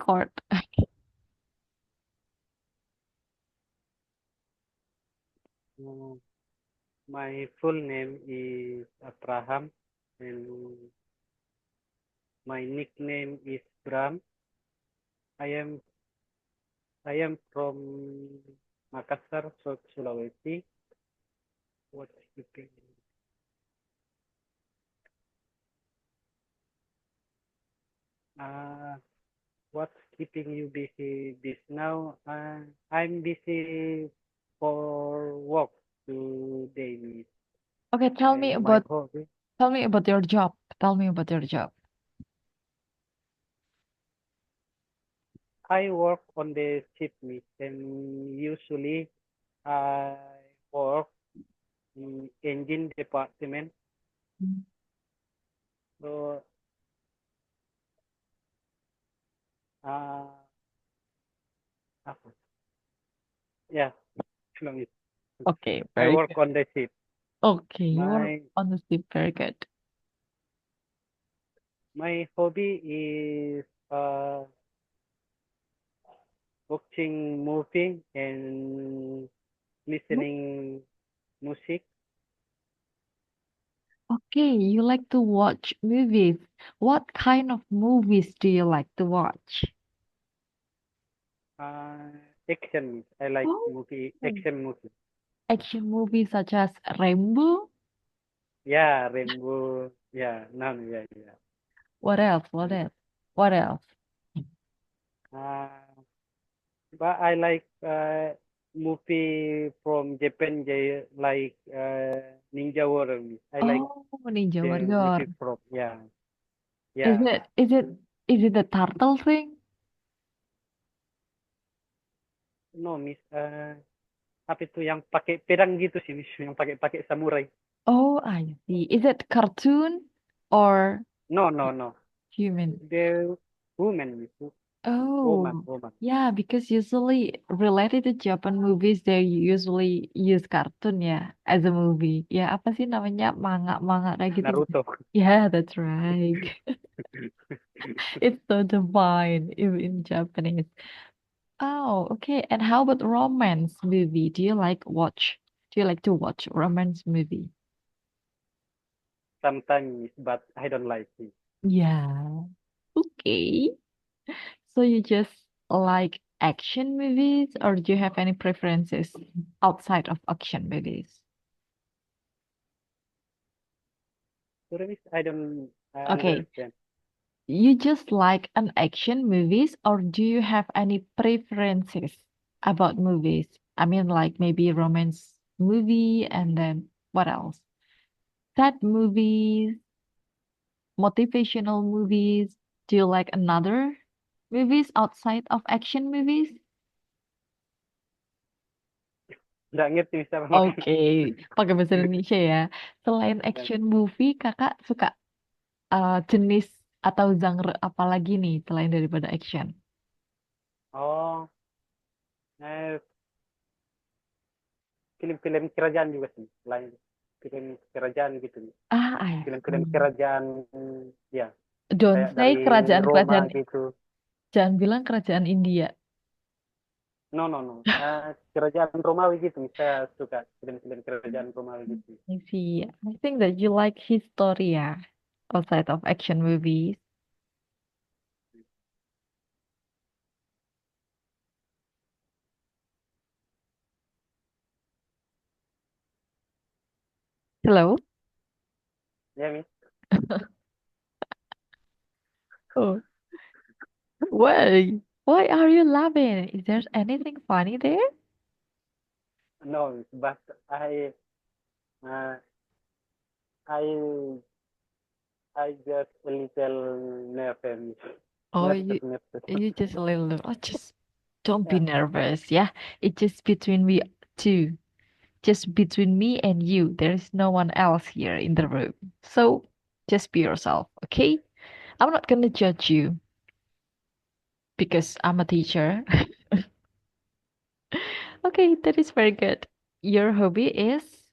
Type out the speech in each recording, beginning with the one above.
record. Mm, My full name is Abraham, and my nickname is Bram. I am I am from Makassar, Sulawesi. What's keeping uh what's keeping you busy this now? I'm busy for work today, miss. Okay, And my hobby, tell me about your job. Tell me about your job. I work on the ship, miss, and usually I work in engine department. Mm. So uh, apa? Yeah, long it. Okay, I very work good. on the ship. Okay, you are My honestly very good. my hobby is watching movie and Mm. listening music. Okay, you like to watch movies. What kind of movies do you like to watch? Uh, Action. I like Oh, movie action movie. action movies such as Rambo. Yeah, Rainbow. Yeah, no, no, yeah, yeah. What else? What And, else? What else? uh, but I like movie from Japan, like Ninja Warrior. I like Oh, Ninja the Warrior. movie from yeah, Is yeah. it is it is it the turtle thing? No, miss. Apa itu yang pakai pedang gitu sih, miss. Yang pakai samurai. Oh, I see. Is it cartoon or No, no, no. human? The woman, miss. Woman, Oh, woman. yeah, because usually related to Japan movies, they usually use cartoon ya as a movie. Ya, apa sih namanya? Manga kayak gitu. Naruto. Yeah, that's right. It's so divine in Japanese. Oh, okay. And how about romance movie? Do you like to watch romance movie? Sometimes, but I don't like it. Yeah. Okay. So you just like action movies, or do you have any preferences outside of action movies? Sorry, miss. I don't Okay, understand. you just like an action movies, or do you have any preferences about movies? I mean, like maybe romance movie, and then what else? Sad movies, motivational movies. Do you like another movies outside of action movies? Nggak ngerti, miss. Apa maksud. Oke, pakai bahasa Indonesia ya. Selain action movie, kakak suka jenis atau genre apa lagi nih selain daripada action? Oh, eh, film-film kerajaan juga sih. Lain film kerajaan gitu, miss. Ah, I Film-film see. kerajaan, ya. Don't Kayak say dari Roma kerajaan-kerajaan, gitu. jangan bilang kerajaan India. No, no, no. Kerajaan Romawi gitu. Saya suka film-film kerajaan Romawi Mm, gitu. I see. I think that you like history ya, outside of action movies. Hello? Ya, Miss. Oh, why? Why are you laughing? Is there anything funny there? No, Miss, but uh, I, I just a little nervous, Miss. Oh, Nervous. you just a little. Oh, just don't be Yeah. nervous. Yeah, it's just between we two, just between me and you. There is no one else here in the room. So just be yourself, okay? I'm not gonna judge you because I'm a teacher. Okay, that is very good. Your hobby is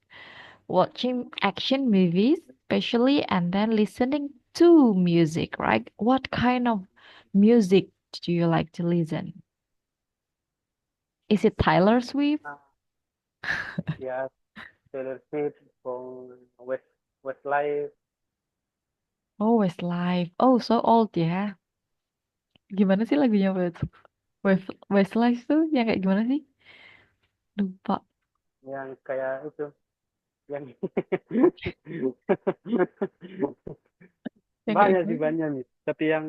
watching action movies, especially, and then listening to music, right? What kind of music do you like to listen? Is it Tyler Swift? Uh, yeah, Taylor Swift from Westlife. Oh, Westlife. Oh, so old ya. Gimana sih lagunya Westlife tuh yang kayak gimana sih? Lupa. Yang kayak itu, yang Yang kayak banyak sih gimana? banyak nih. Tapi yang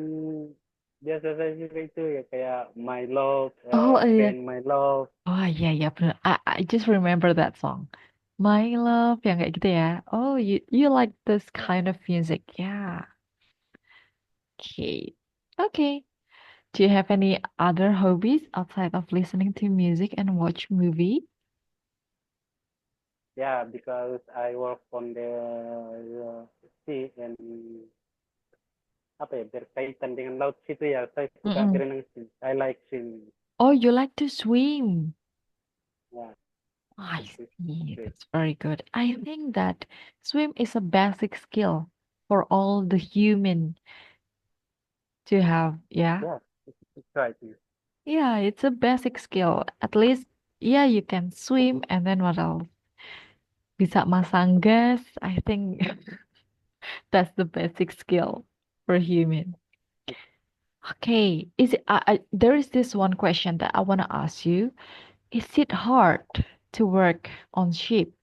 biasa saya suka itu ya kayak My Love, Oh iya. Pain My Love. Oh iya iya bener. I just remember that song. My Love yang kayak gitu ya. Oh, you like this Ya, kind of music. Yeah. Okay. Okay. Do you have any other hobbies outside of listening to music and watch movie? yeah, because I work on the sea and apa ya berkaitan dengan laut situ ya. Saya suka Mm-mm. berenang sih. I like swimming. Oh, you like to swim. Ya, I itu see. sih. That's very good. I think that swim is a basic skill for all the human to have. Yeah. Yeah, it's right. Yeah, it's a basic skill. At least, yeah, you can swim and then what else? Bisa masang gas. I think that's the basic skill for human. Okay, there is this one question that I want to ask you. Is it hard to work on ship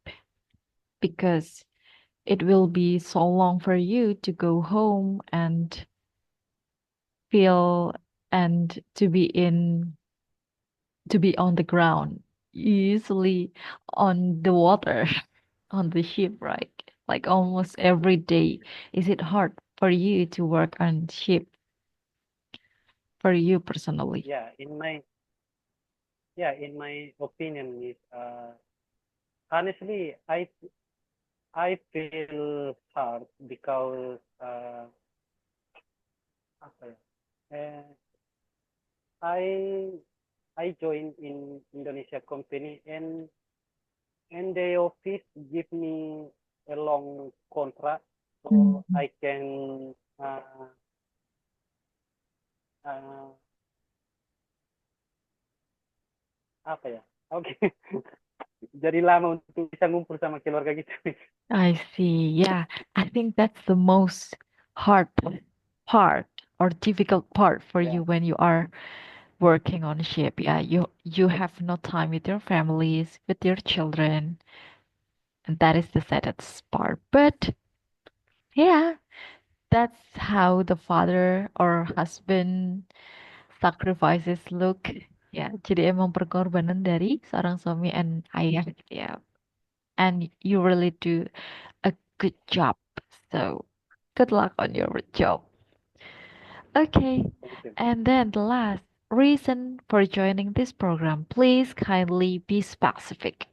because it will be so long for you to go home and feel and to be on the ground, usually on the water, on the ship, right? Like almost every day. Is it hard for you to work on ship for you personally? Yeah, in my opinion is honestly I feel hard because apa ya? Eh, I I joined in Indonesia company and the office give me a long contract so Mhm. I can uh, apa ya? Oke. Jadi lama untuk bisa ngumpul sama keluarga gitu. I see. Yeah, I think that's the most hard part or difficult part for Ya, you when you are working on ship. Yeah, you have no time with your families, with your children, and that is the saddest part. But yeah, that's how the father or husband sacrifices look. Ya, jadi emang pengorbanan dari seorang suami and ayah. Yeah, and you really do a good job. So, good luck on your job. Okay, begitu. and then the last reason for joining this program, please kindly be specific.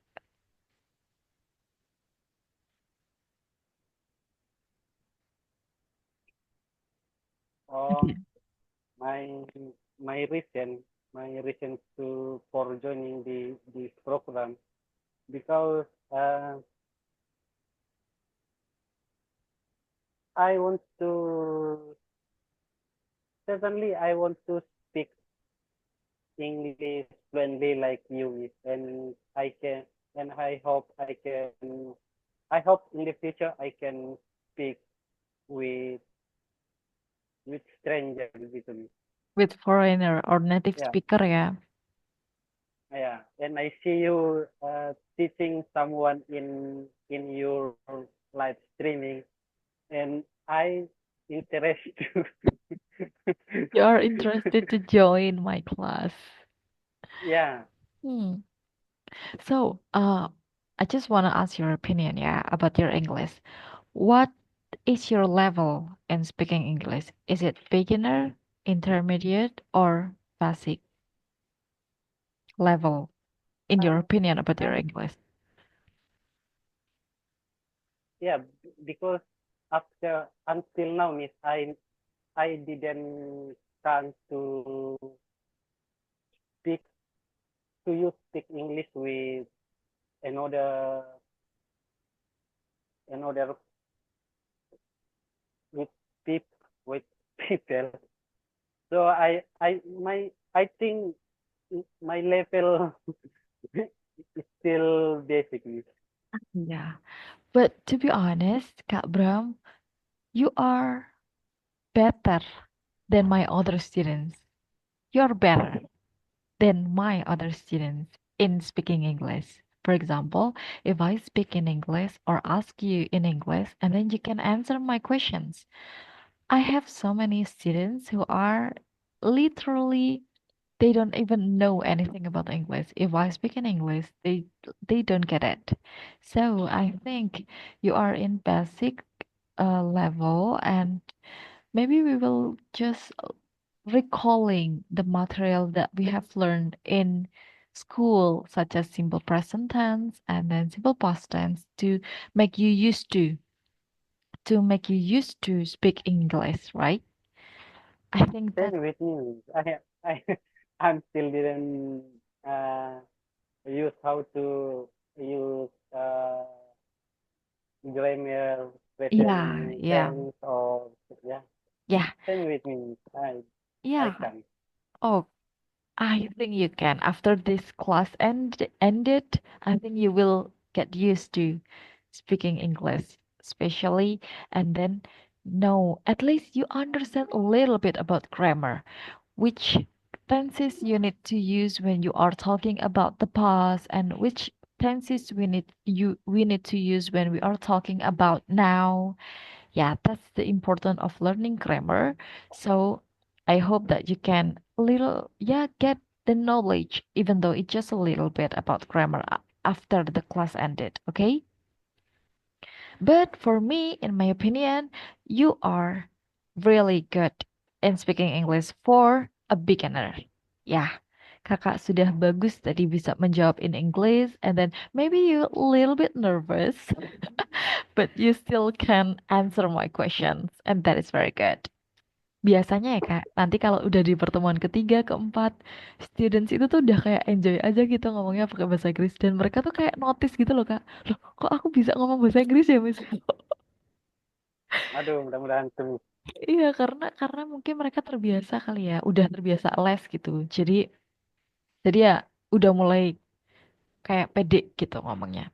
Oh, Okay. my my reason my reason to for joining this program because I want to certainly I want to speak English fluently like you and I can and I hope in the future I can speak with with strangers gitu. With foreigner or native Yeah, speaker ya. yeah. And I see you teaching someone in your live streaming and I interested to You are interested to join my class. yeah. Hmm. So, I just want to ask your opinion, yeah, about your English. What is your level in speaking English? Is it beginner, intermediate, or basic level, in your Uh, opinion, about your and English? yeah, because after until now, Miss, I didn't try to speak to you speak English with another another with people with people. So I think my level is still basic. Yeah. But to be honest, Kak Bram, you are better than my other students. You're better than my other students in speaking English. For example, if I speak in English or ask you in English, and then you can answer my questions. I have so many students who are literally they don't even know anything about English. If I speak in English, they don't get it. So I think you are in basic level, and maybe we will just recalling the material that we have learned in school, such as simple present tense and then simple past tense, make you used to make you used to speak English, right? I think that Same with me. I I'm still didn't uh, use how to use grammar, yeah, present yeah, tense, or yeah. yeah, Same with me. I yeah. can. Oh, I think you can. After this class ended, I think you will get used to speaking English, especially, and then no, at least you understand a little bit about grammar, which tenses you need to use when you are talking about the past, and which tenses we need to use when we are talking about now. Yeah, that's the importance of learning grammar. So I hope that you can little yeah get the knowledge, even though it's just a little bit about grammar after the class ended. Okay. But for me, in my opinion, you are really good in speaking English for a beginner. Yeah, kakak sudah bagus tadi bisa menjawab in English, and then maybe you a little bit nervous, but you still can answer my questions, and that is very good. Biasanya ya Kak, nanti kalau udah di pertemuan ketiga, keempat, students itu tuh udah kayak enjoy aja gitu ngomongnya pakai bahasa Inggris, dan mereka tuh kayak notice gitu loh Kak. Loh, kok aku bisa ngomong bahasa Inggris ya, Miss? Aduh, mudah-mudahan tuh. Iya, karena mungkin mereka terbiasa kali ya, udah terbiasa les gitu. Jadi ya udah mulai kayak pede gitu ngomongnya.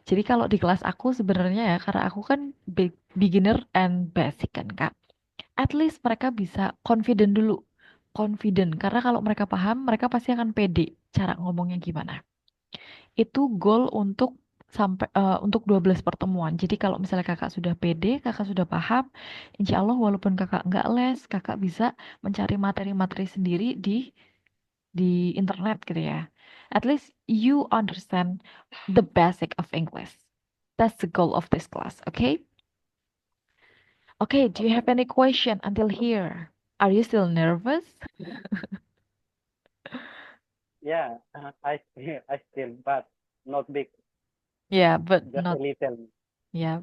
Jadi kalau di kelas aku sebenarnya ya, karena aku kan beginner and basic kan Kak. At least mereka bisa confident dulu. Confident, karena kalau mereka paham, mereka pasti akan pede cara ngomongnya gimana. Itu goal untuk 12 pertemuan. Jadi kalau misalnya kakak sudah pede, kakak sudah paham, insya Allah walaupun kakak nggak les, kakak bisa mencari materi-materi sendiri di internet gitu ya. At least you understand the basic of English. That's the goal of this class, okay? Okay, do you have Okay. any question until here? Are you still nervous? Yeah, I still, but not big, Yeah, but just a not little.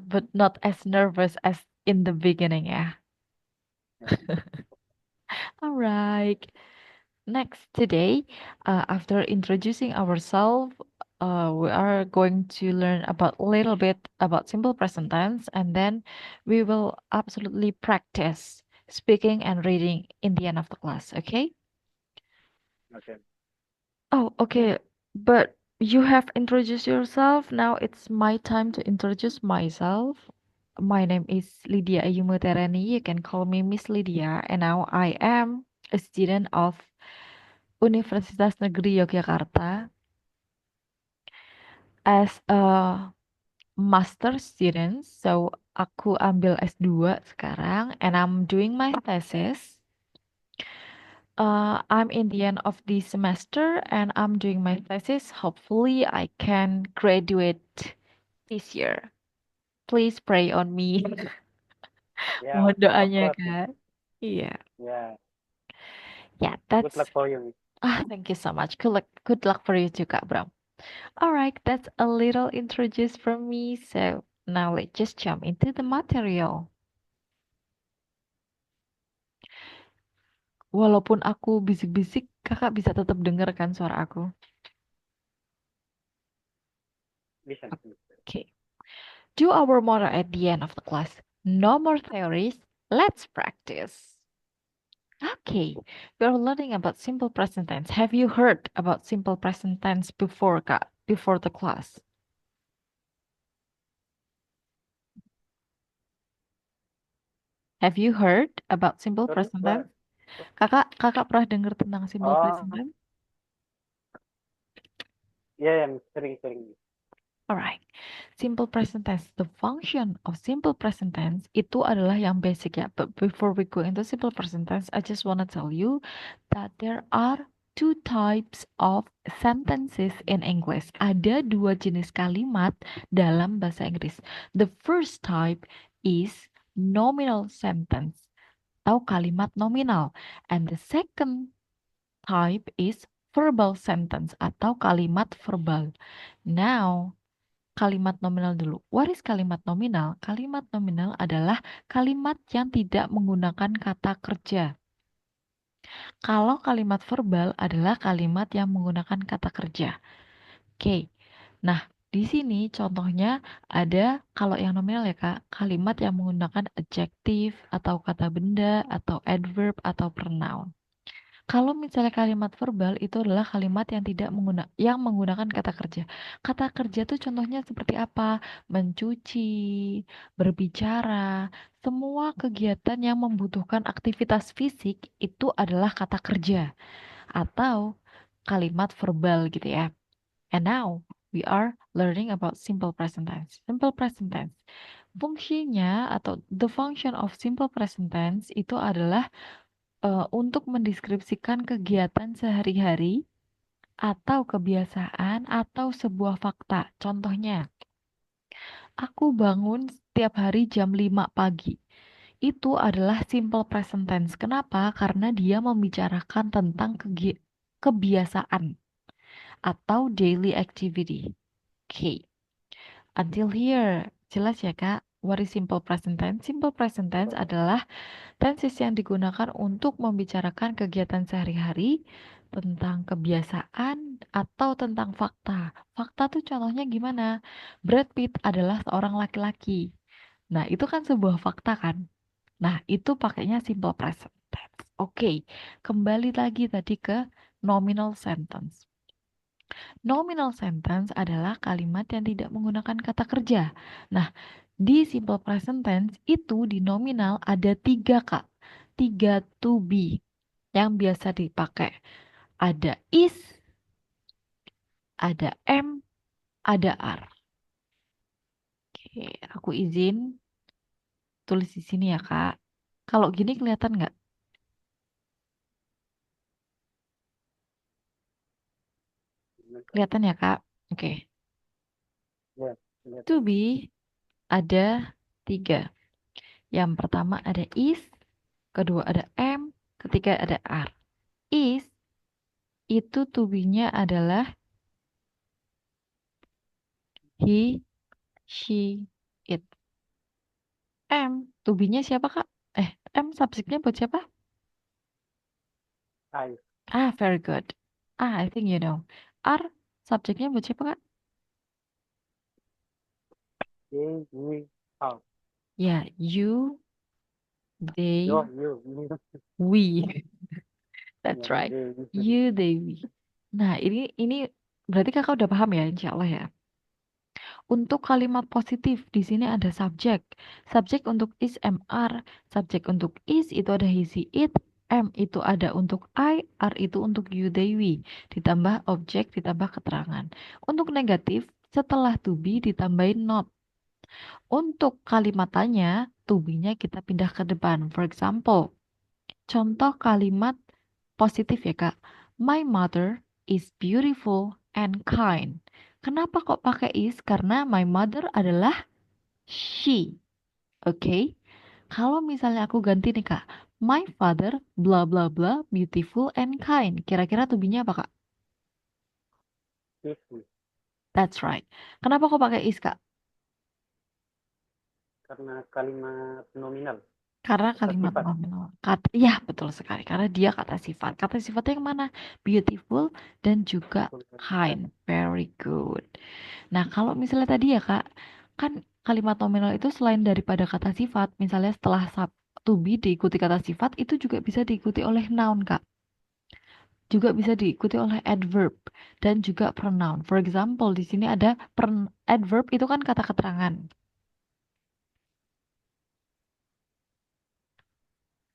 but not as nervous as in the beginning, yeah. Yeah. All right. Next, today, after introducing ourselves, we are going to learn about a little bit about simple present tense, and then we will absolutely practice speaking and reading in the end of the class. Okay? Okay. Oh, okay. But you have introduced yourself. Now it's my time to introduce myself. My name is Lydia Ayumuterani. You can call me Miss Lydia, and now I am a student of Universitas Negeri Yogyakarta as a master student. So aku ambil S2 sekarang, and I'm doing my thesis. I'm in the end of the semester and I'm doing my thesis. Hopefully, I can graduate this year. Please pray on me. Yeah, Mohon of doanya, course. Kak. Iya. Yeah. Yeah, Good luck for you. thank you so much. Good luck for you too, Kak Bram. All right, that's a little introduce from me. So now let's just jump into the material. Walaupun aku bisik-bisik, Kakak bisa tetap dengar kan suara aku? Listen. Okay. Do our motto at the end of the class. No more theories. Let's practice. Okay, we're learning about simple present tense. Have you heard about simple present tense before, Kak? Before the class? Have you heard about simple Sorry, present tense? what? Kakak pernah dengar tentang simple present Oh, tense? yeah, I'm sering-sering. Alright, simple present tense. The function of simple present tense itu adalah yang basic ya. But before we go into simple present tense, I just wanna tell you that there are two types of sentences in English. Ada dua jenis kalimat dalam bahasa Inggris. The first type is nominal sentence atau kalimat nominal, and the second type is verbal sentence atau kalimat verbal. Now, kalimat nominal dulu. What is kalimat nominal? Kalimat nominal adalah kalimat yang tidak menggunakan kata kerja. Kalau kalimat verbal adalah kalimat yang menggunakan kata kerja. Oke. Nah, di sini contohnya ada kalau yang nominal ya Kak, kalimat yang menggunakan adjektif atau kata benda atau adverb atau pronoun. Kalau misalnya kalimat verbal itu adalah kalimat yang tidak menggunakan kata kerja. Kata kerja tuh contohnya seperti apa? Mencuci, berbicara, semua kegiatan yang membutuhkan aktivitas fisik itu adalah kata kerja atau kalimat verbal gitu ya. And now we are learning about simple present tense. Simple present tense. Fungsinya atau the function of simple present tense itu adalah untuk mendeskripsikan kegiatan sehari-hari atau kebiasaan atau sebuah fakta. Contohnya, aku bangun setiap hari jam 5 pagi. Itu adalah simple present tense. Kenapa? Karena dia membicarakan tentang kebiasaan atau daily activity. Oke, until here. Jelas ya, Kak? What is simple present tense? Simple present tense adalah tenses yang digunakan untuk membicarakan kegiatan sehari-hari tentang kebiasaan atau tentang fakta. Fakta tuh contohnya gimana? Brad Pitt adalah seorang laki-laki. Nah, itu kan sebuah fakta kan? Nah, itu pakainya simple present tense. Oke, kembali lagi tadi ke nominal sentence. Nominal sentence adalah kalimat yang tidak menggunakan kata kerja. Nah, di simple present tense itu di nominal ada tiga, Kak. Tiga to be yang biasa dipakai. Ada is, ada am, ada are. Oke, aku izin tulis di sini ya, Kak. Kalau gini kelihatan nggak? Kelihatan ya, Kak? Oke. Ya, To kelihatan. be ada tiga. Yang pertama ada is, kedua ada am, ketiga ada are. Is itu to be-nya adalah he, she, it. Am, to be-nya siapa, Kak? Am subjeknya buat siapa? I, Ah, very good. Ah, I think you know. Are subjeknya buat siapa, Kak? they, we, how. Ya, you, they, Yo, you. we. That's Ya, right. they. You, they, we. Nah, ini berarti Kakak udah paham ya, insya Allah ya. Untuk kalimat positif, di sini ada subjek. Subjek untuk is, am, are. Subjek untuk is itu ada he, she, it. Am itu ada untuk I, are itu untuk you, they, we. Ditambah objek, ditambah keterangan. Untuk negatif, setelah to be ditambahin not. Untuk kalimat tanya, to be-nya kita pindah ke depan. For example, contoh kalimat positif ya Kak. My mother is beautiful and kind. Kenapa kok pakai is? Karena my mother adalah she. Oke. Okay? Kalau misalnya aku ganti nih Kak. My father blah blah blah beautiful and kind. Kira-kira tubinya apa Kak? This we. That's right. Kenapa kok pakai is Kak? Karena kalimat nominal. Karena Kata kalimat sifat. nominal. Kata, ya betul sekali. Karena dia kata sifat. Kata sifatnya yang mana? Beautiful dan juga kind. Very good. Nah, kalau misalnya tadi ya Kak, kan kalimat nominal itu selain daripada kata sifat, misalnya to be diikuti kata sifat itu juga bisa diikuti oleh noun, Kak. Juga bisa diikuti oleh adverb dan juga pronoun. For example, di sini ada adverb itu kan kata keterangan.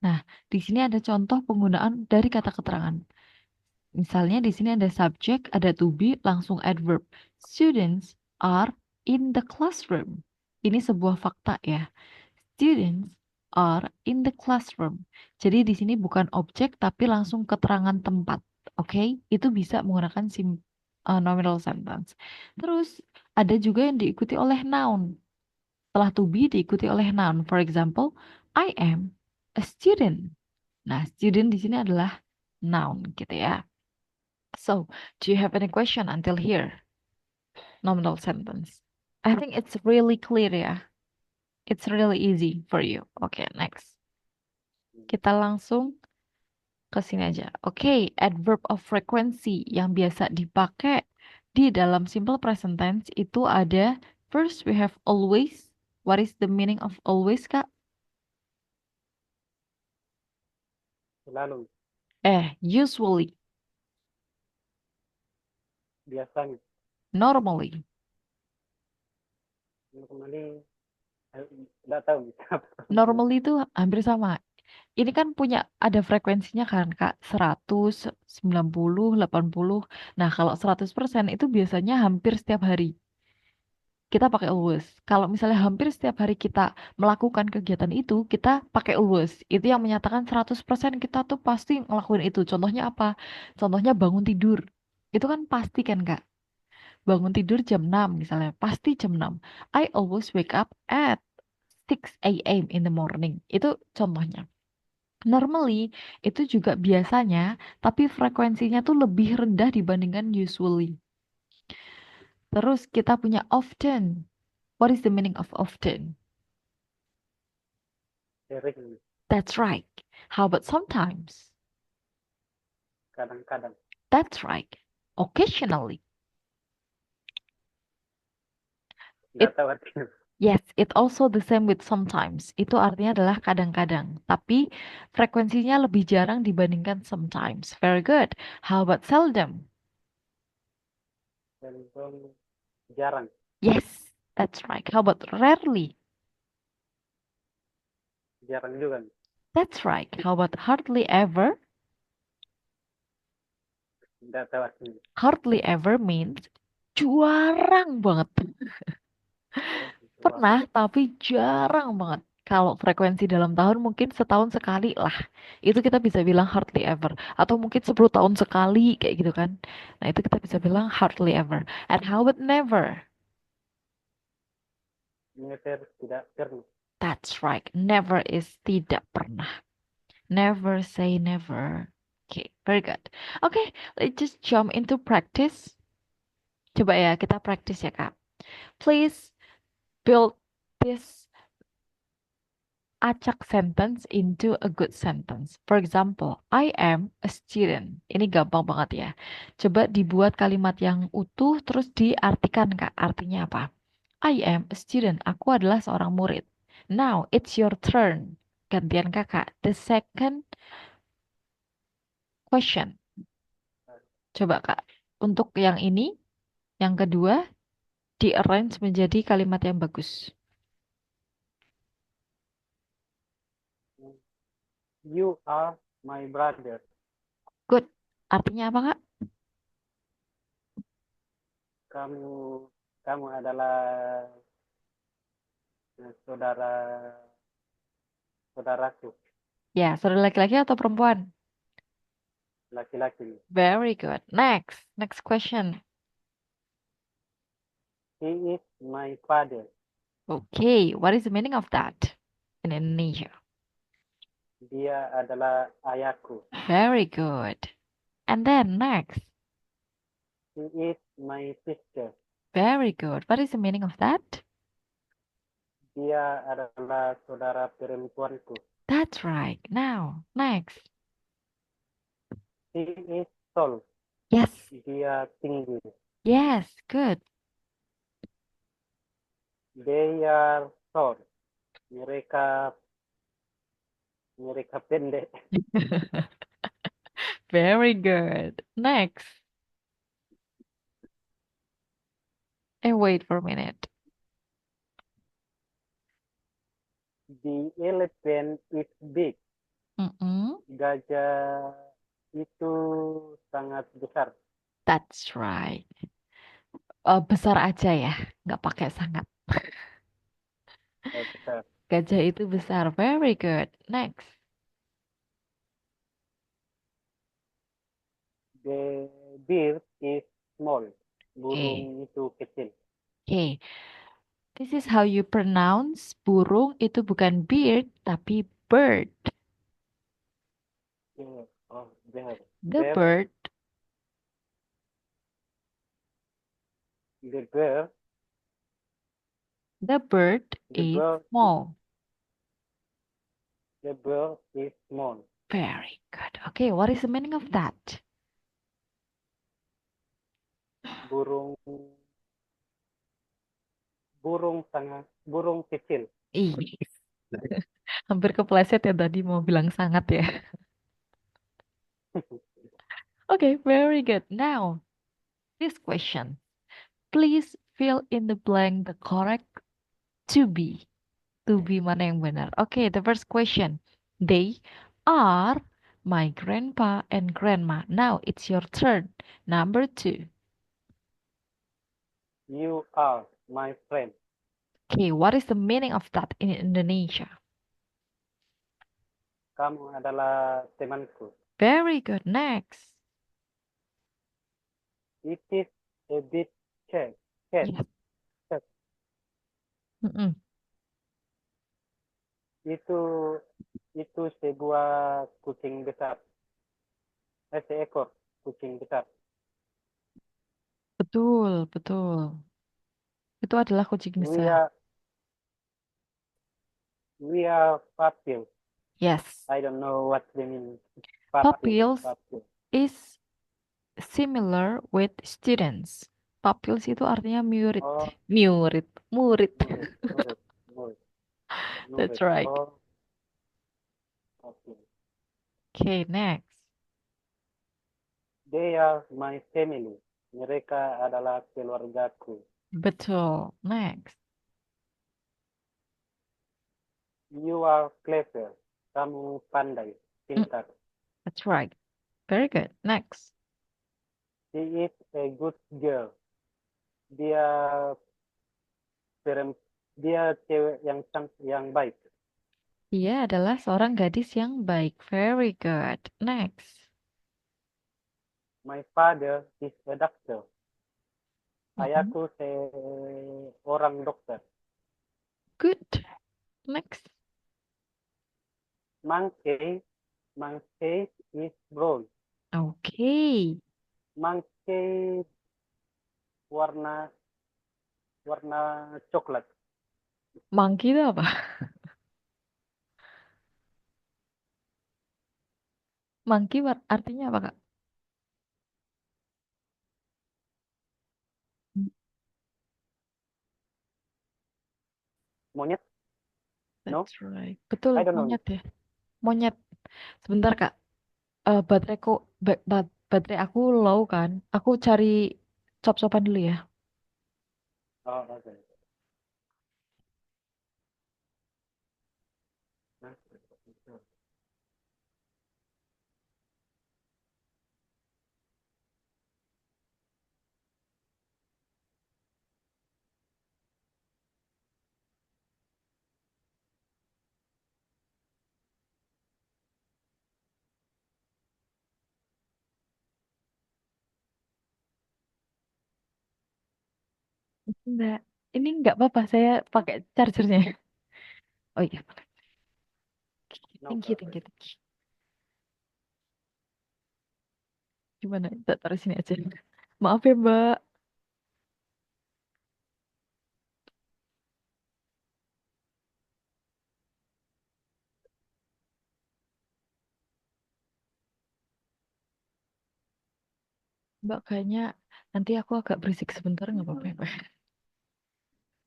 Nah, di sini ada contoh penggunaan dari kata keterangan. Misalnya di sini ada subject, ada to be, langsung adverb. Students are in the classroom. Ini sebuah fakta ya. Students are in the classroom. Jadi di sini bukan objek tapi langsung keterangan tempat. Oke, itu bisa menggunakan nominal sentence. Terus ada juga yang diikuti oleh noun. Setelah to be diikuti oleh noun. For example, I am a student. Nah, student di sini adalah noun gitu ya. So, do you have any question until here? Nominal sentence. I think it's really clear ya. It's really easy for you. Okay, next. Kita langsung ke sini aja. Oke, adverb of frequency yang biasa dipakai di dalam simple present tense itu ada first we have always. What is the meaning of always, Kak? Selalu, Usually, biasanya, normally. normally, nggak tahu apa. Normally itu hampir sama. Ini kan punya ada frekuensinya kan, Kak, 100, 90, 80. Nah, kalau 100% itu biasanya hampir setiap hari. Kita pakai always. Kalau misalnya hampir setiap hari kita melakukan kegiatan itu, kita pakai always. Itu yang menyatakan 100% kita tuh pasti ngelakuin itu. Contohnya apa? Contohnya bangun tidur. Itu kan pasti kan, Kak? Bangun tidur jam 6 misalnya. Pasti jam 6. I always wake up at 6 a.m. in the morning. Itu contohnya. Normally itu juga biasanya, tapi frekuensinya tuh lebih rendah dibandingkan usually. Terus kita punya often. What is the meaning of often? Sering, That's right. How about sometimes? kadang-kadang, That's right. Occasionally. nggak It tahu artinya. yes, it also the same with sometimes. Itu artinya adalah kadang-kadang, tapi frekuensinya lebih jarang dibandingkan sometimes. Very good. How about seldom? Cenderung jarang, Yes, that's right. How about rarely? jarang juga, That's right. How about hardly ever? nggak tahu artinya. Hardly ever means jarang banget. Oh, wah, Pernah, tapi jarang banget. Kalau frekuensi dalam tahun mungkin setahun sekali lah. Itu kita bisa bilang hardly ever. Atau mungkin 10 tahun sekali kayak gitu kan. Nah itu kita bisa bilang hardly ever. And how about never? never, tidak pernah. That's right. Never is tidak pernah. Never say never. Okay, very good. Okay, let's just jump into practice. Coba ya kita practice ya Kak. Please build this acak sentence into a good sentence. For example, I am a student. Ini gampang banget ya. Coba dibuat kalimat yang utuh terus diartikan Kak. Artinya apa? I am a student. Aku adalah seorang murid. Now it's your turn. Gantian Kakak. The second question. Coba Kak. Untuk yang ini, yang kedua, di-arrange menjadi kalimat yang bagus. You are my brother. Good. Artinya apa Kak? Kamu, kamu adalah saudara, saudaraku, Ya, saudara laki-laki atau perempuan? laki-laki. Very good. Next question. He is my father. Okay, what is the meaning of that in Indonesia? Dia adalah ayahku. Very good. And then next. She is my sister. Very good. What is the meaning of that? Dia adalah saudara perempuanku. That's right. Now, next. He is tall. Yes, Dia tinggi. yes, good. They are short. Mereka mereka pendek. Very good. Next. Wait for a minute. The elephant is big. Mm-mm. Gajah itu sangat besar. That's right. Besar aja ya, nggak pakai sangat. Besar. Gajah itu besar. Very good. Next. The bird is small. Okay. Burung itu kecil. Okay. This is how you pronounce burung itu bukan bird tapi bird. Yeah. Oh, bear. The Bear. bird, The bear. the bird The is bird. small. The bird is small. Very good. Okay, what is the meaning of that? Burung. Burung kecil. Ih, hampir kepleset ya tadi mau bilang sangat ya. Okay, very good. Now, this question. Please fill in the blank the correct to be. To be mana yang benar? Okay, the first question. They are my grandpa and grandma. Now it's your turn. Number two. You are my friend. Okay, what is the meaning of that in Indonesia? Kamu adalah temanku. Very good. Next. It is a big cat. Cat. Yes. Cat. Mm-mm. Itu itu sebuah kucing besar. Seekor kucing besar. Betul, betul. Itu adalah kucing We besar. are we are pupils. Yes. I don't know what they mean. Pupils. Pupils Pupils. is similar with students. Pupils itu artinya murid. Oh, Murid. Murid. murid, murid, murid, That's murid. right. Oh, pupils. Okay, next. They are my family. Mereka adalah keluargaku. Betul. Next. You are clever. Kamu pandai, Mm, pintar. that's right. Very good. Next. She is a good girl. Dia perem- dia cewek yang baik. Dia adalah seorang gadis yang baik. Very good. Next. My father is a doctor. Mm-mm. Ayahku seorang dokter. Good. Next. Monkey, monkey is brown. Okay. Monkey warna warna coklat. Monkey itu apa? Monkey artinya apa, Kak? Monyet? No, That's right. Betul, I don't know. monyet ya. Monyet. Sebentar, Kak. Bateraiku, baterai aku low kan. Aku cari cop-copan dulu ya. Oh, okay. Enggak. Ini enggak apa-apa, saya pakai chargernya. Oh iya, boleh. No Thank you, thank problem. you, thank you. Gimana? Tak taruh sini aja. Maaf ya, Mbak. Mbak, kayaknya nanti aku agak berisik sebentar, nggak apa-apa ya, Mbak?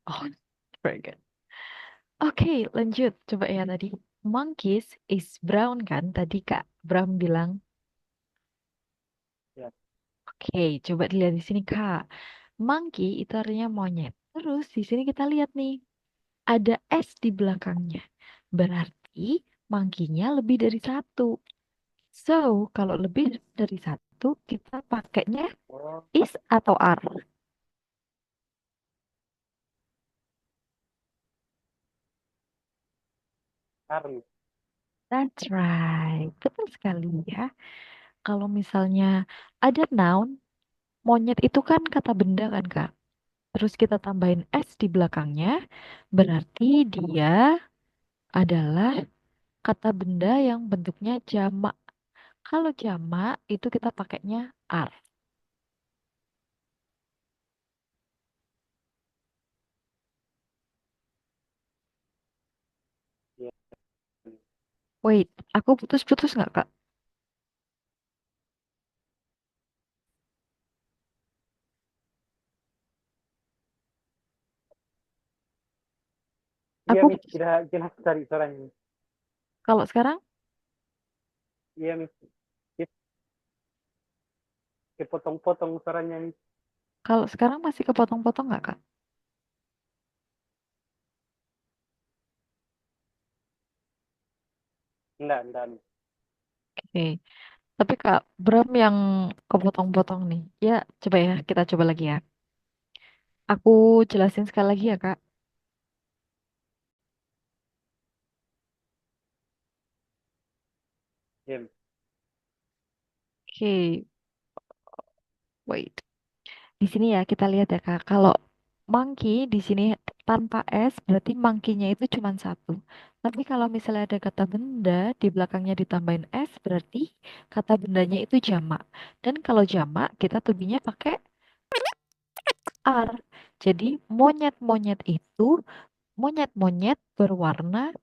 Oh, very good. Oke, lanjut. Coba ya tadi. monkeys is brown kan tadi Kak Bram bilang. Ya. Oke, coba dilihat di sini Kak. Monkey itu artinya monyet. Terus di sini kita lihat nih, ada S di belakangnya. Berarti monkey-nya lebih dari satu. So, kalau lebih dari satu, kita pakainya Oh, is atau are. Army. That's right. Betul sekali ya. Kalau misalnya ada noun, monyet itu kan kata benda kan Kak. Terus kita tambahin S di belakangnya, berarti dia adalah kata benda yang bentuknya jamak. Kalau jamak itu kita pakainya are. Ya. Wait, aku putus-putus nggak Kak? Iya, Aku Miss, putus. tidak jelas dari suaranya. Kalau sekarang, Iya, Miss. Kep- Kepotong-potong suaranya, Miss. kalau sekarang masih kepotong-potong nggak Kak? Enggak, Miss. Oke. Tapi Kak, Bram yang kepotong-potong nih. Ya, coba ya, kita coba lagi ya. Aku jelasin sekali lagi ya Kak. Iya, Miss. Oke, wait. Di sini ya kita lihat ya Kak. Kalau monkey di sini tanpa S berarti monkey-nya itu cuma satu. Tapi kalau misalnya ada kata benda di belakangnya ditambahin S berarti kata bendanya itu jamak. Dan kalau jamak kita tubinya pakai are. Jadi monyet-monyet itu monyet-monyet berwarna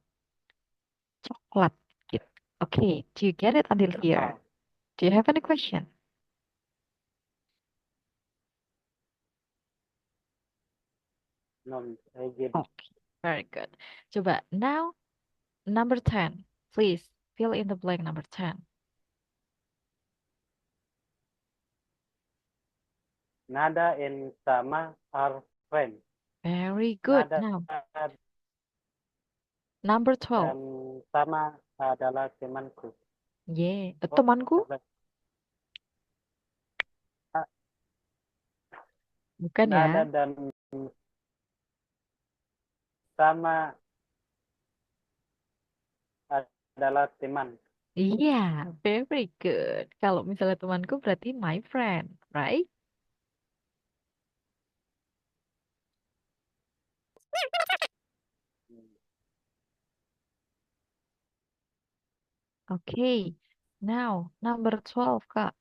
coklat gitu. Oke, do you get it until here? Ah, Do you have any question? no, Miss. I get it. Okay, very good. Coba now number 10. Please fill in the blank number 10. Nada and Sama are friends. Very good. Nada Now, number 12. dan Sama adalah temanku. Yeah. Oh, Temanku? ah, Bukan Nada ya? dan Sama adalah teman. Iya, very good. Kalau misalnya temanku berarti my friend, right? Okay. Now, number 12, Kak.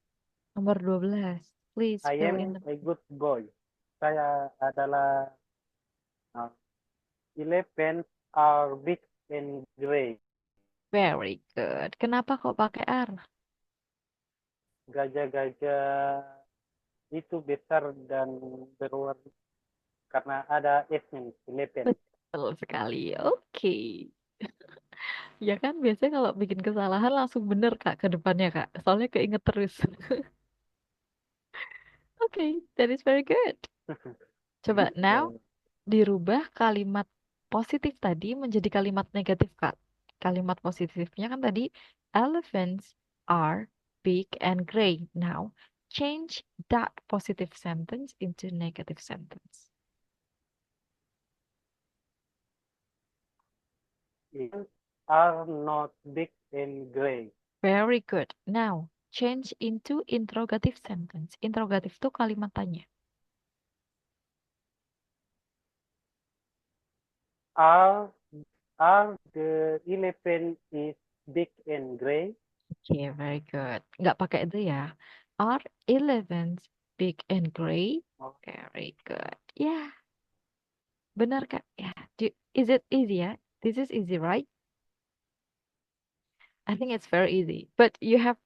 Nomor 12. Please I fill in am the... a good boy. Saya adalah uh, 11 are big and gray. Very good. Kenapa kok pakai R? Gajah-gajah itu besar dan berwarna karena ada S-nya, 11. Betul sekali. Oke. Ya kan, biasanya kalau bikin kesalahan langsung bener, Kak, ke depannya, Kak. Soalnya keinget terus. Oke, that is very good. Coba, now dirubah kalimat positif tadi menjadi kalimat negatif, Kak. Kalimat positifnya kan tadi, elephants are big and gray. Now, change that positive sentence into negative sentence. Are not big and gray. Very good. Now, change into interrogative sentence. Interrogatif itu kalimat tanya. Are are the 11 is big and gray? Oke, very good. Nggak pakai itu ya. Are 11 big and gray? Oh, Very good. Ya, benar Kak. Ya, is it easy ya? This is easy, right? I think it's very easy. But you have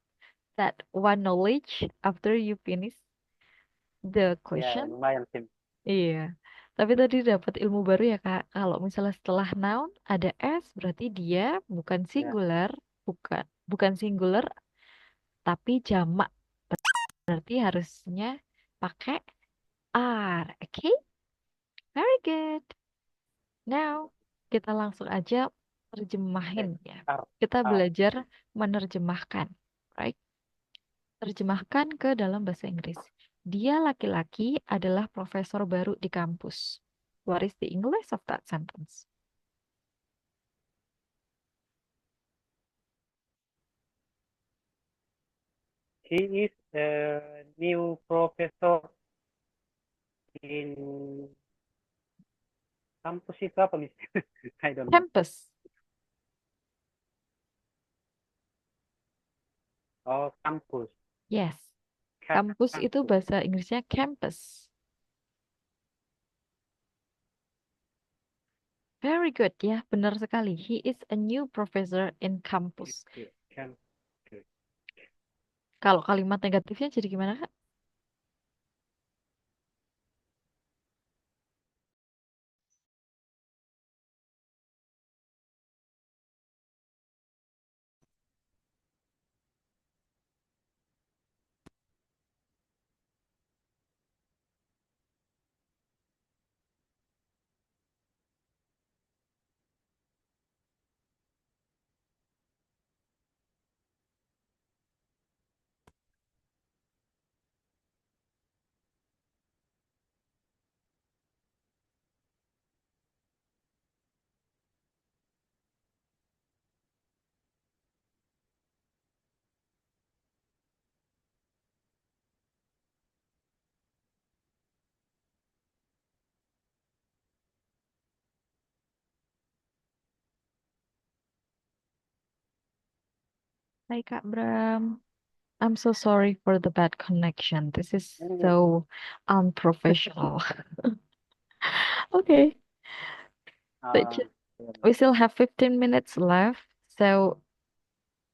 that one knowledge after you finish the ya question. lumayan sih. Iya. Tapi tadi dapat ilmu baru ya Kak. Kalau misalnya setelah noun ada s, berarti dia bukan Ya. singular, bukan bukan singular, tapi jamak. Berarti harusnya pakai are. Oke? Very good. Now kita langsung aja terjemahin Oke. ya. Are. Kita Are. belajar menerjemahkan, right? Terjemahkan ke dalam bahasa Inggris. Dia laki-laki adalah profesor baru di kampus. What is the English of that sentence? He is a new professor in kampus itu apa, Miss? I don't know. Campus. Oh, kampus. Yes. Kampus itu Kampus. bahasa Inggrisnya campus. Very good ya, benar sekali. He is a new professor in campus. Oke, kampus. Kalau kalimat negatifnya jadi gimana, Kak? Hai Kak Bram. I'm so sorry for the bad connection. This is Ini so unprofessional. Okay, but ah, we still have 15 minutes left, so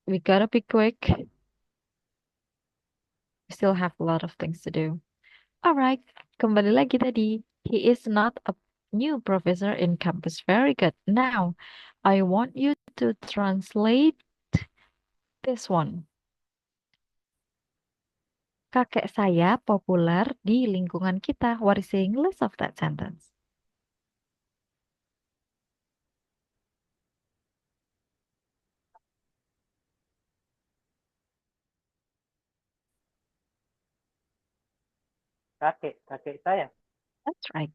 we gotta be quick. We still have a lot of things to do. Alright, kembali lagi tadi. He is not a new professor in campus. Very good. Now, I want you to translate this one. Kakek saya populer di lingkungan kita. What is the English of that sentence? kakek saya That's right.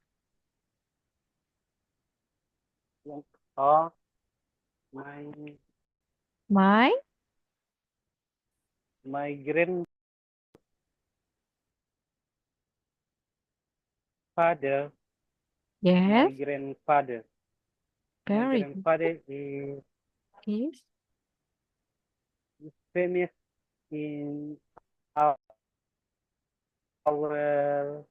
yang oh my My, my grandfather my yes, grandfather my very good. grandfather Yes, is famous in our our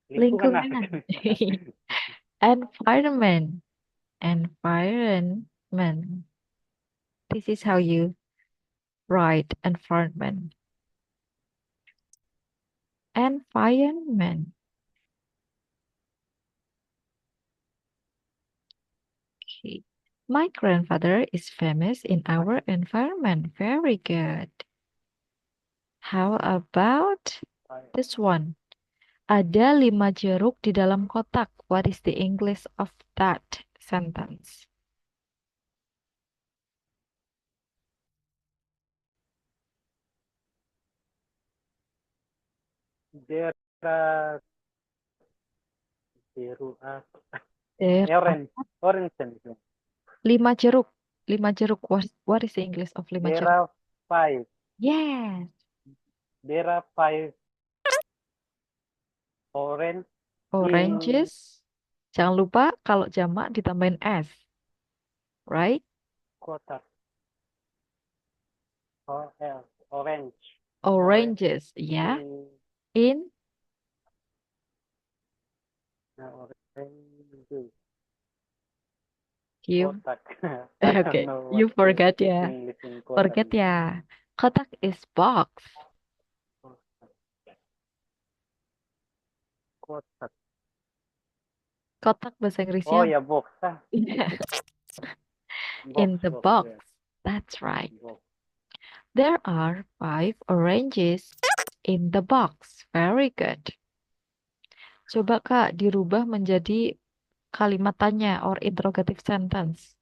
lingkungan lah. lingkungan. Environment. Environment. This is how you write environment. Environment. Okay. My grandfather is famous in our environment. Very good. How about this one? Ada 5 jeruk di dalam kotak. What is the English of that sentence? There are zero There are orange 5 jeruk. 5 jeruk. What is the English of 5 jeruk? there are five Yes. there are five orange in Oranges. Jangan lupa kalau jamak ditambahin S. Right? kotak orange orange Oranges. Ya. in In. orange You. kotak. I don't Okay. know what You the forget ya. English in kotak Forget is. ya. Kotak is box. Kotak. Kotak bahasa Oh Inggrisnya ya, box. Ah, box, in the box. box. Yeah, That's right. box. There are 5 oranges in the box. Very good. Coba Kak dirubah menjadi kalimat tanya or interrogative sentence.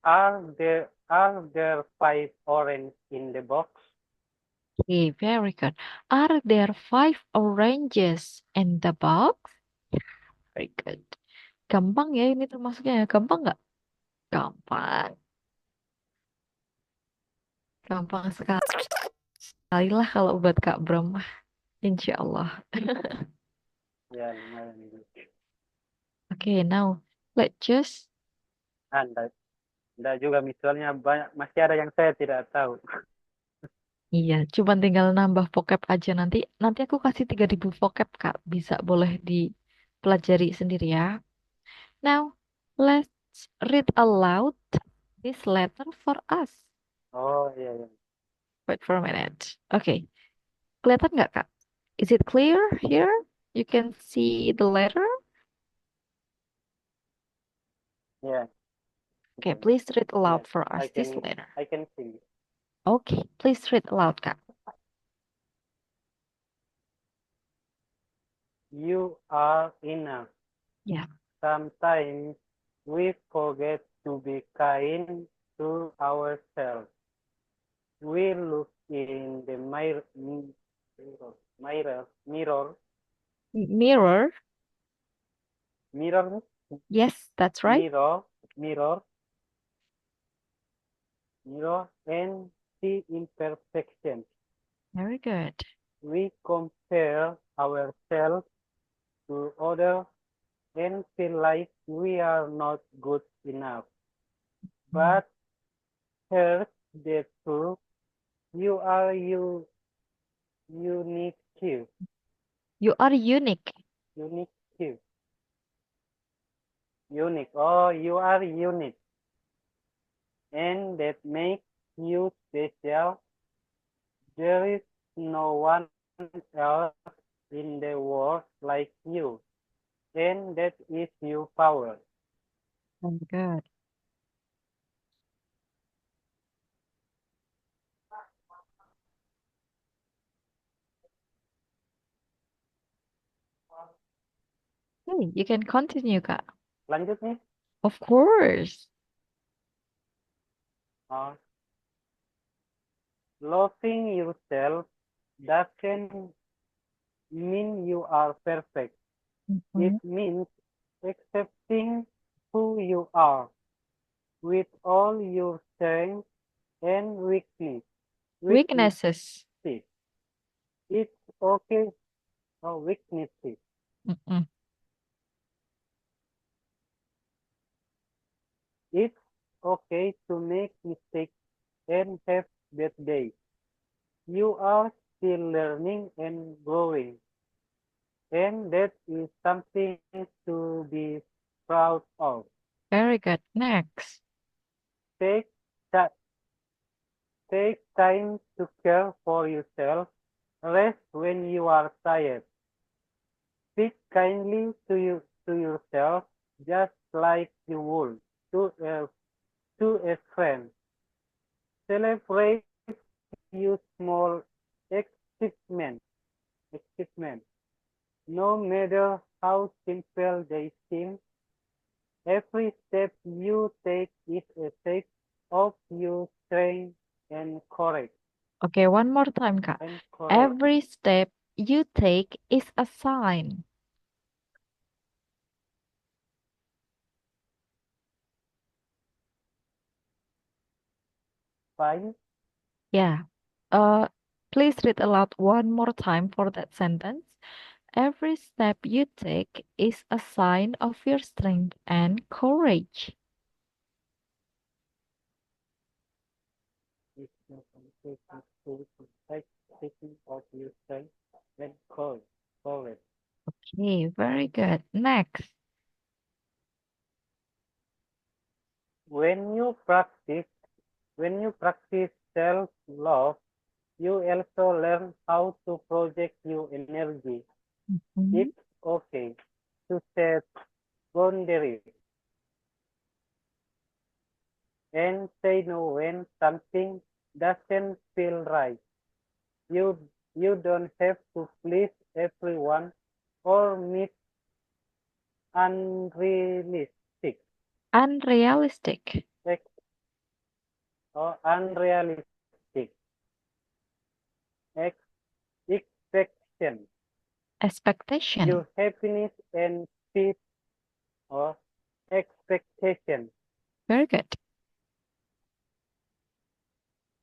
Are there 5 orange in the box? Okay, very good. Are there 5 oranges in the box? Very good. Gampang ya ini termasuknya ya. Gampang nggak? Gampang. Gampang sekali lah kalau buat Kak Bram. Insya Allah. Ya, lumayan itu. Okay, now let's just. Anda, Anda juga misalnya banyak, masih ada yang saya tidak tahu. Iya, cuma tinggal nambah vocab aja nanti. Nanti aku kasih 3.000 vocab, Kak. Bisa boleh dipelajari sendiri ya. Now, let's read aloud this letter for us. Oh iya, iya. Wait for a minute. Okay, kelihatan nggak, Kak? Is it clear here? You can see the letter? Yeah, Okay, please read yes. aloud for I us this can letter. I can see. Okay, please read aloud, Kak. You are enough. Yeah. Sometimes we forget to be kind to ourselves. We look in the mirror, Mirror. mirror, Yes, that's right. mirror, mirror, mirror, and see imperfections. Very good. We compare ourselves to others and feel like we are not good enough. But here's the truth: you are unique too. You are unique. Unique too. Unique. Oh, you are unique. And that makes you special. There is no one else in the world like you. And that is your power. Very good. Hey, you can continue, Kak. Lanjut nih. Of course. Oh, loving yourself doesn't mean you are perfect. It Mhm. means accepting who you are with all your strengths and weaknesses. Weaknesses. It's okay. Oh, weaknesses. Mm-mm. It's okay to make mistakes and have bad days. You are still learning and growing, and that is something to be proud of. Very good. Next. Take ti- take time to care for yourself. Rest when you are tired. Speak kindly to yourself, just like you would to a friend. Celebrate your small achievements. achievements. No matter how simple they seem, every step you take is a step of your strength and courage. Okay, one more time, Kak. And courage. Every step you take is a sign. Fine. Yeah. Uh, please read aloud one more time for that sentence. Every step you take is a sign of your strength and courage. Is not taking of your strength and courage. Okay, very good. Next. When you practice When you practice self-love, you also learn how to project your energy. Mhm. It's okay to set boundaries and say no when something doesn't feel right. You you don't have to please everyone or meet unrealistic Unrealistic ex- or unrealistic ex- expectations. expectation. Your happiness and peace or expectation. Very good.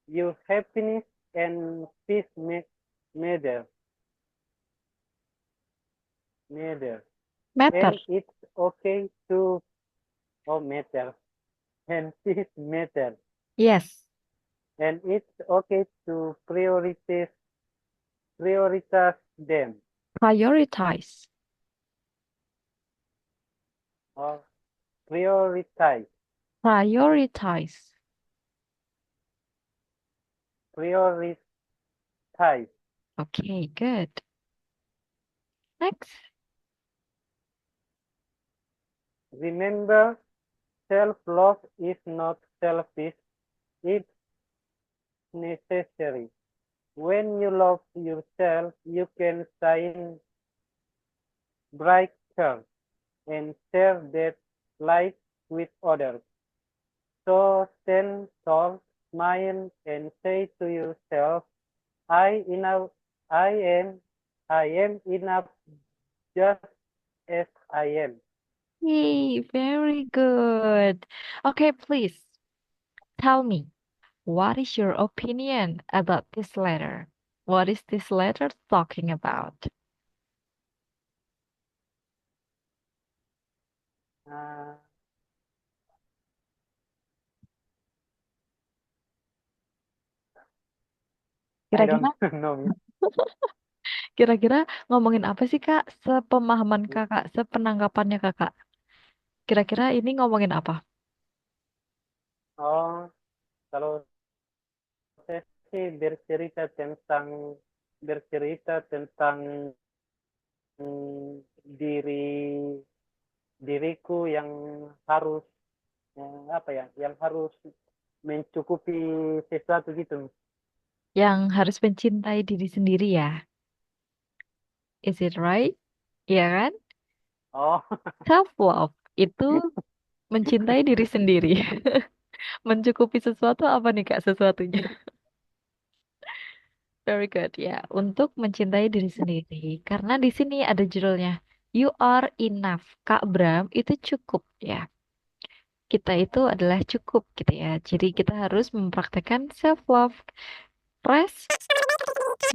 Your happiness and peace matter, matter. Matter. And it's okay to matter. And peace matter. Yes. And it's okay to prioritize them Prioritize. or prioritize, Prioritize. prioritize. Okay, good. Next. Remember, self-love is not selfish, it's necessary. When you love yourself, you can shine brighter and share that light with others. So stand tall, smile, and say to yourself, I enough, I am, I am enough just as I am. Yay, very good. Okay, please tell me, what is your opinion about this letter? What is this letter talking about? Uh, I Kira-kira, don't know. kira-kira ngomongin apa sih, Kak? Sepemahaman Kakak, sepenanggapannya Kakak. Kira-kira ini ngomongin apa? Oh, kalau saya sih bercerita tentang diri diriku yang harus apa ya, yang harus mencukupi sesuatu gitu. Yang harus mencintai diri sendiri ya? Is it right? Iya kan? Oh, Self love itu mencintai diri sendiri. Mencukupi sesuatu apa nih Kak sesuatunya? Very good ya. Untuk mencintai diri sendiri. Karena di sini ada judulnya. You are enough. Kak Bram itu cukup ya. Kita itu adalah cukup gitu ya. Jadi kita harus mempraktekkan self love. Rest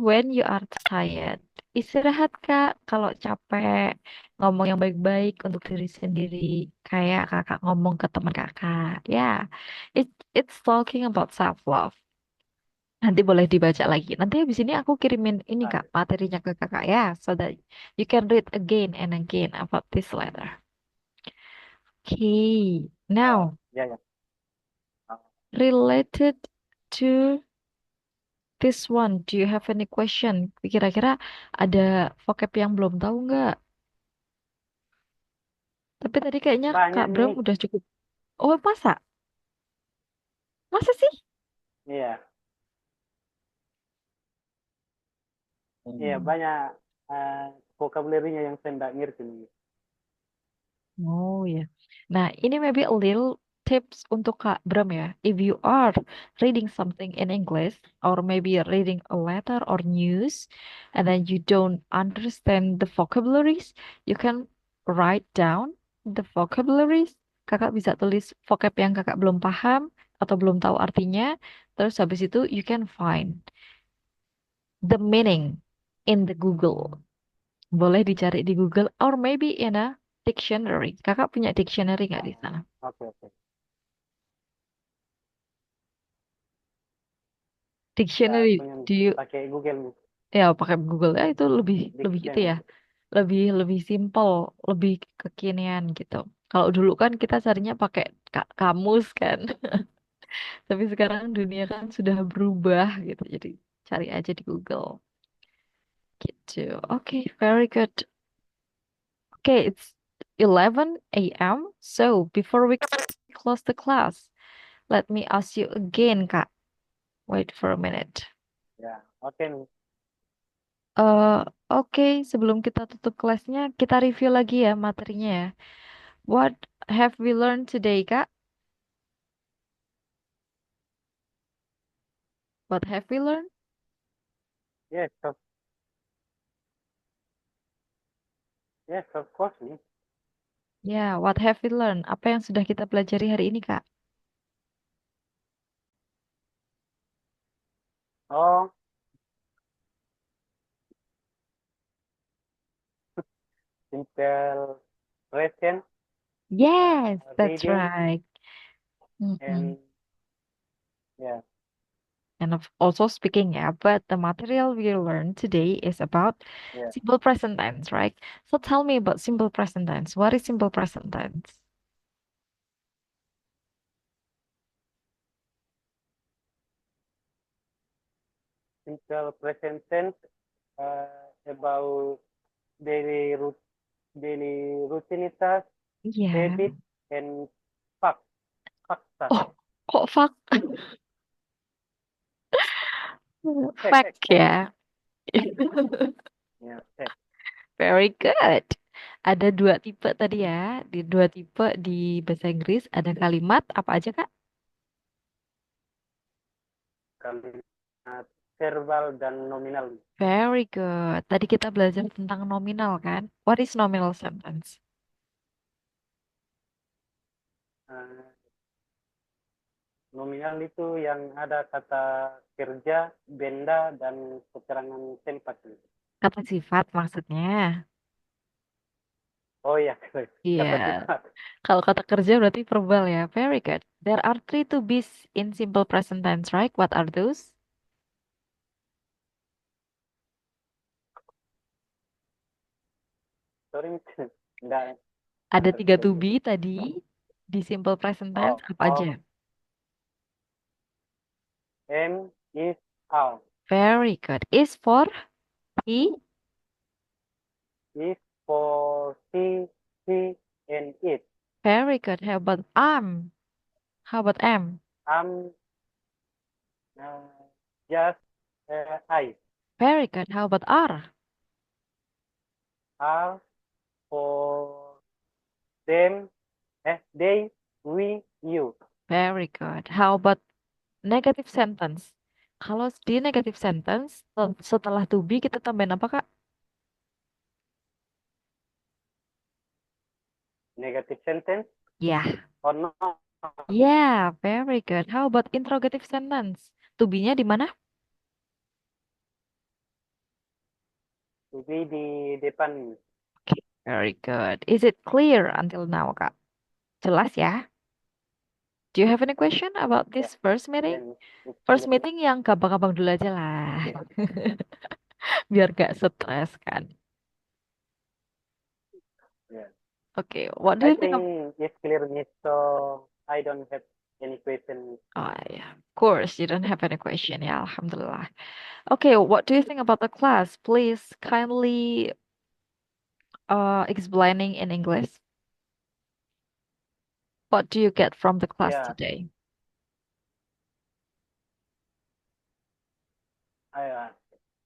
when you are tired. Istirahat Kak kalau capek. Ngomong yang baik-baik untuk diri sendiri. Kayak kakak ngomong ke teman kakak. Ya, it's talking about self love. Nanti boleh dibaca lagi. Nanti habis ini aku kirimin ini ah, Kak, materinya ke Kakak ya, so that you can read again and again about this letter. Okay, oh, now ya ya. Oh, related to this one, do you have any question? Kira-kira ada vocab yang belum tahu nggak? Tapi tadi kayaknya banyak Kak Bram nih. udah cukup. Oh, masa? Masa sih? Iya, iya Hmm. banyak uh, vocabulary-nya yang saya nggak ngerti nih. Oh ya. Nah, ini maybe a little tips untuk Kak Bram ya. If you are reading something in English or maybe reading a letter or news and then you don't understand the vocabularies, you can write down the vocabularies. Kakak bisa tulis vocab yang kakak belum paham atau belum tahu artinya. Terus habis itu you can find the meaning in the Google. Boleh dicari di Google or maybe in a dictionary. Kakak punya dictionary nggak di sana? Oke oke. Ya, Dictionary, punya nih. do you, Pakai Google nih, ya pakai Google ya itu lebih lebih itu ya, dictionary. lebih simple, lebih kekinian gitu. Kalau dulu kan kita carinya pakai kamus kan. Tapi sekarang dunia kan sudah berubah gitu. Jadi cari aja di Google. Gitu. Okay, very good. Okay, it's 11 a.m. So before we close the class, let me ask you again, Kak. Wait for a minute. Ya, oke. Eh, oke, sebelum kita tutup kelasnya, kita review lagi ya materinya ya. What have we learned today, Kak? What have we learned? Yes, yes, of course, nih. Ya, what have we learned? Apa yang sudah kita pelajari hari ini, Kak? Oh, simple present, Yes, that's reading, right. Mm-mm. and yeah, And also speaking, yeah, but the material we learned today is about yeah. simple present tense, right? So tell me about simple present tense. What is simple present tense? Simple present tense about daily root, daily rutinitas, Yeah. habit, and fact, fakta. Oh, kok fact? Fact, Fact fact. ya. Ya, fact. Very good. Ada dua tipe tadi ya. Di dua tipe di bahasa Inggris ada kalimat apa aja, Kak? Kalimat verbal dan nominal. Very good. Tadi kita belajar tentang nominal kan? What is nominal sentence? Eh, Nominal itu yang ada kata kerja, benda, dan keterangan tempat. Kata sifat maksudnya. Oh iya, Iya. kata sifat. Kalau kata kerja berarti verbal ya. Very good. There are three to be's in simple present tense, right? What are those? Sorry, enggak, Ada ngerti tiga to tadi. be tadi di simple present tense Oh, apa aja? oh, M is out. Very good. Is for he. Is for he, and it. Very good. How about am? How about am? I'm uh, just I. Very good. How about are? Are for them, they, we, you. Very good. How about negative sentence? Kalau di negative sentence, setelah to be kita tambahin apa, Kak? Negative sentence Ya. or no? Yeah, very good. How about interrogative sentence? To be-nya di mana? To be di depan. Okay, very good. Is it clear until now, Kak? Jelas ya? Do you have any question about Ya, this first meeting? then it's First clear. meeting yang gampang-gampang dulu aja lah. Biar gak stres kan. Yeah. Okay, what do I you think of... think it's clear, Miss. So I don't have any question. Oh, yeah. Of course, you don't have any question. Yeah, Alhamdulillah. Okay, what do you think about the class? Please kindly explaining in English. What do you get from the class Yeah, today? I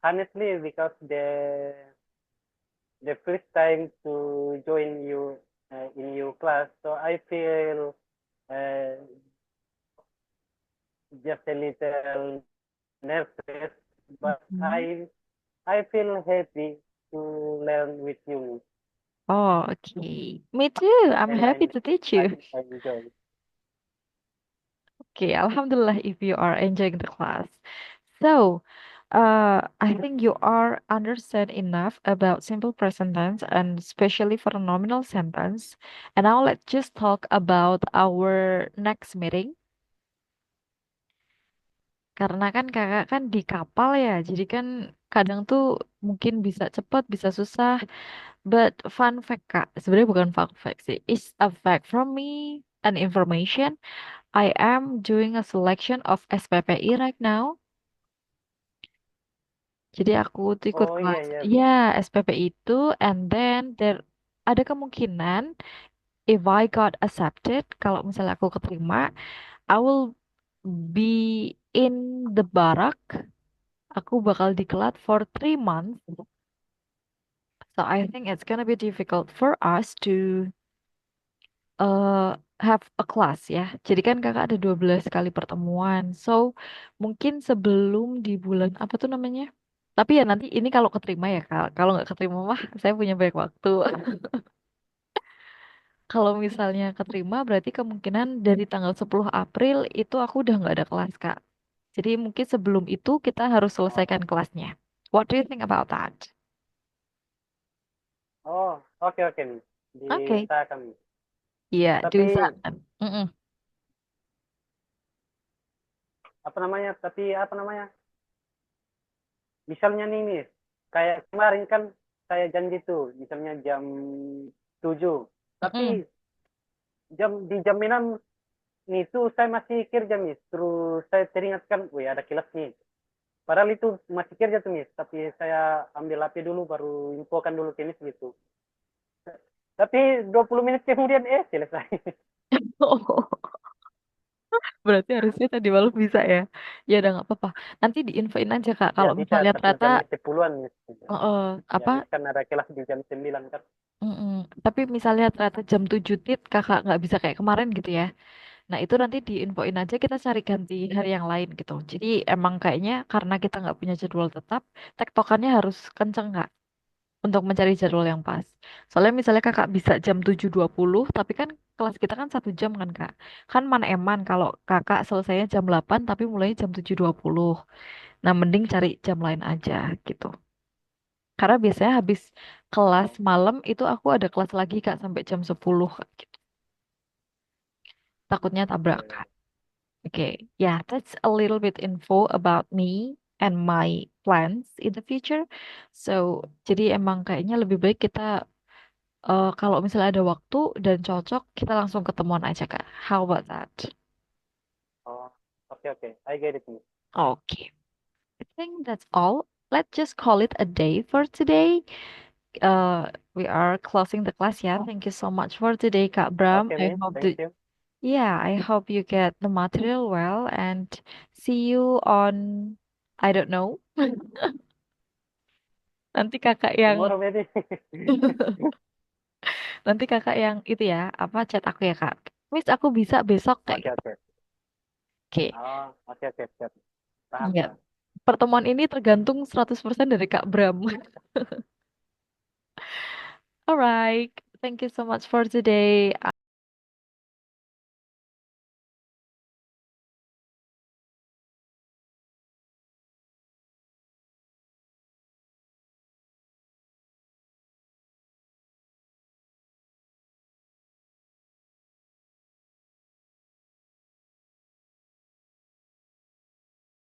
honestly because the first time to join you in your class, so I feel uh, just a little nervous, but Mhm. I feel happy to learn with you, Oh, okay. Me too. I'm and happy to teach I you. enjoy. Okay, Alhamdulillah if you are enjoying the class. So, I think you are understand enough about simple present tense and especially for a nominal sentence. And now let's just talk about our next meeting. Karena kan kakak kan di kapal ya, jadi kan kadang tuh mungkin bisa cepat, bisa susah. But fun fact kak, sebenarnya bukan fun fact sih. It's a fact from me, an information. I am doing a selection of SPPI right now. Jadi aku tuh ikut Oh iya kelas. iya. Ya, SPPI itu, and then there ada kemungkinan if I got accepted, kalau misalnya aku keterima, I will be in the barak. Aku bakal dikelat for 3 months. So I think it's gonna be difficult for us to have a class ya. Jadi kan kakak ada 12 kali pertemuan. So mungkin sebelum di bulan apa tuh namanya? Tapi ya nanti ini kalau keterima ya kak. Kalau nggak keterima mah saya punya banyak waktu. Kalau misalnya keterima berarti kemungkinan dari tanggal 10 April itu aku udah nggak ada kelas kak. Jadi mungkin sebelum itu kita harus selesaikan Oh, kelasnya. What do you think about that? oh oke oke nih. Oke. Diusahakan. Iya, Tapi diusahakan. Mm-mm. apa namanya? Tapi apa namanya? Misalnya nih, kayak kemarin kan saya janji tuh, misalnya jam 7. Tapi Mm-mm. di jam 6 itu saya masih kerja nih. Terus saya teringatkan, wih ada kelas nih. Padahal itu masih kerja tuh nih. Tapi saya ambil HP dulu, baru infokan dulu ke Miss gitu. Tapi 20 menit kemudian, selesai. Berarti harusnya tadi malam bisa ya. Ya udah nggak apa-apa. Nanti diinfoin aja Kak. Ya Kalau bisa, misalnya tapi ternyata jam 10-an nih. Ya, apa? Miss kan ada kelas di jam 9 kan. Tapi misalnya ternyata jam 7 tit kakak nggak bisa kayak kemarin gitu ya. Nah itu nanti diinfoin aja kita cari ganti hari yang lain gitu. Jadi emang kayaknya karena kita nggak punya jadwal tetap, tektokannya harus kenceng Kak untuk mencari jadwal yang pas. Soalnya misalnya kakak bisa jam 7.20, tapi kan kelas kita kan 1 jam kan Kak. Kan mana eman kalau kakak selesainya jam 8 tapi mulainya jam 7.20. Nah, mending cari jam lain aja gitu. Karena biasanya habis kelas malam itu aku ada kelas lagi Kak sampai jam 10 Kak, gitu. Takutnya tabrakan. Okay, yeah, that's a little bit info about me and my plans in the future. So, jadi emang kayaknya lebih baik kita kalau misalnya ada waktu dan cocok, kita langsung ketemuan aja Kak. How about that? Oh, oke oke. I get it, Miss. Okay, I think that's all. Let's just call it a day for today. We are closing the class. Yeah, thank you so much for today, Kak Bram. Oke, I Miss. hope Thank that you. yeah, I hope you get the material well and see you on I don't know. Nanti kakak yang Tomorrow maybe. nanti kakak yang itu ya, apa chat aku ya, Kak. Miss aku bisa besok kayak Oke gitu. oke. Oke. Oh, oke oke. Siap. Paham, Ya. paham. Pertemuan ini tergantung 100% dari Kak Bram. Alright. Thank you so much for today.